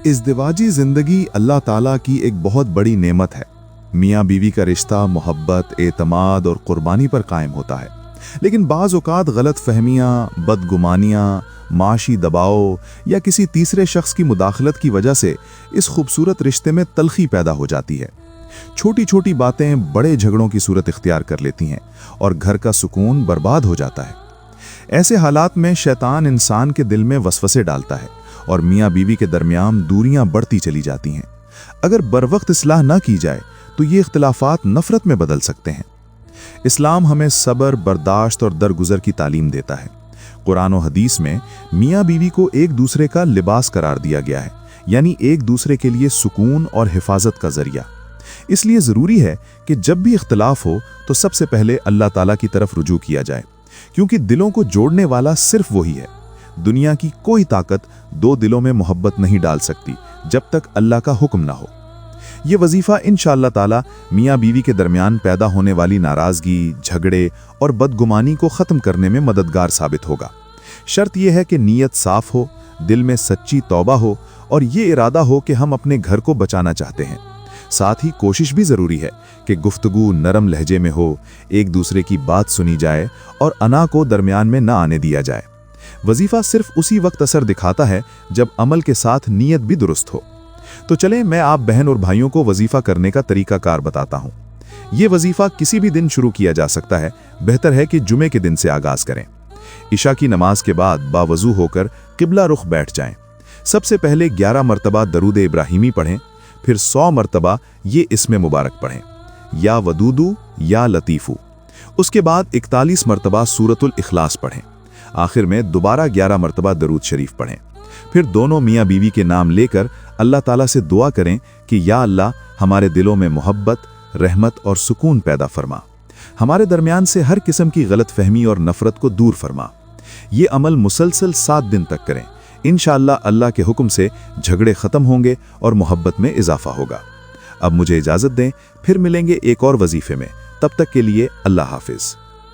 इज़्दिवाजी ज़िंदगी अल्लाह ताला की एक बहुत बड़ी नेमत है। मियाँ बीवी का रिश्ता मोहब्बत, एतमाद और कुर्बानी पर कायम होता है। लेकिन बाज़ औक़ात गलत फहमियाँ, बदगुमानियाँ, माशी दबाव या किसी तीसरे शख्स की मुदाखलत की वजह से इस खूबसूरत रिश्ते में तलखी पैदा हो जाती है। छोटी छोटी बातें बड़े झगड़ों की सूरत इख्तियार कर लेती हैं और घर का सुकून बर्बाद हो जाता है। ऐसे हालात में शैतान इंसान के दिल में वसवसे डालता है और मियाँ बीवी के दरमियान दूरियां बढ़ती चली जाती हैं। अगर बरवक्त इस्लाह न की जाए तो ये इख्तिलाफात नफरत में बदल सकते हैं। इस्लाम हमें सब्र, बर्दाश्त और दरगुजर की तालीम देता है। कुरान और हदीस में मियाँ बीवी को एक दूसरे का लिबास करार दिया गया है, यानी एक दूसरे के लिए सुकून और हिफाजत का जरिया। इसलिए ज़रूरी है कि जब भी इख्तिलाफ हो तो सबसे पहले अल्लाह ताला की तरफ रुजू किया जाए, क्योंकि दिलों को जोड़ने वाला सिर्फ वही है। दुनिया की कोई ताकत दो दिलों में मोहब्बत नहीं डाल सकती जब तक अल्लाह का हुक्म ना हो। ये वजीफा इंशाअल्लाह ताला मियाँ बीवी के दरमियान पैदा होने वाली नाराज़गी, झगड़े और बदगुमानी को ख़त्म करने में मददगार साबित होगा। शर्त यह है कि नीयत साफ हो, दिल में सच्ची तौबा हो और ये इरादा हो कि हम अपने घर को बचाना चाहते हैं। साथ ही कोशिश भी ज़रूरी है कि गुफ्तगू नरम लहजे में हो, एक दूसरे की बात सुनी जाए और अना को दरमियान में ना आने दिया जाए। वजीफा सिर्फ उसी वक्त असर दिखाता है जब अमल के साथ नीयत भी दुरुस्त हो। तो चलें, मैं आप बहन और भाइयों को वजीफा करने का तरीकाकार बताता हूँ। ये वजीफा किसी भी दिन शुरू किया जा सकता है। बेहतर है कि जुमे के दिन से आगाज करें। इशा की नमाज के बाद बावजू होकर किबला रुख बैठ जाएं। सबसे पहले 11 मरतबा दरूद इब्राहिमी पढ़ें, फिर 100 मरतबा ये इस्म मुबारक पढ़ें, या वदूदू या लतीफ़ू। उसके बाद 41 मरतबा सूरतुल इखलास पढ़ें। आखिर में दोबारा 11 मरतबा दरूद शरीफ पढ़ें। फिर दोनों मियाँ बीवी के नाम लेकर अल्लाह ताला से दुआ करें कि या अल्लाह, हमारे दिलों में मोहब्बत, रहमत और सुकून पैदा फरमा। हमारे दरमियान से हर किस्म की गलत फहमी और नफरत को दूर फरमा। ये अमल मुसलसल 7 दिन तक करें। इंशाअल्लाह अल्लाह के हुक्म से झगड़े ख़त्म होंगे और मोहब्बत में इजाफा होगा। अब मुझे इजाज़त दें, फिर मिलेंगे एक और वजीफे में। तब तक के लिए अल्लाह हाफिज़।